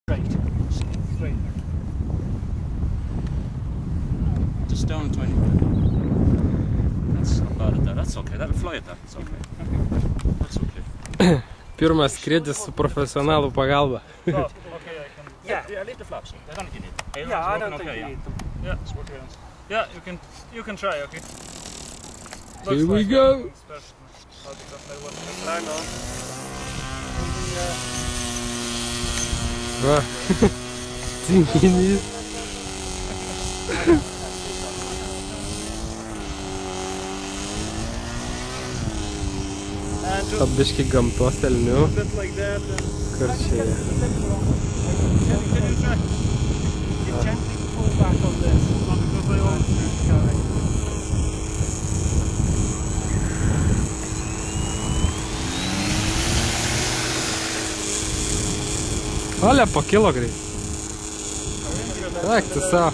Straight. Just down 20. That's not bad at that. That's okay. That'll fly at that. It's okay. That's okay. Pirmas skrydis su profesionalų pagalba. Oh, okay, I can. Yeah, leave the flaps. I don't think you need them. Yeah, I don't think you need them. Yeah, it's working. Yeah, you can try. Okay. Here we go. Va. Tinginys. Pabiški gamtos elnių. Kur čia jie? Olė, pakilo greit. Eik tu savo.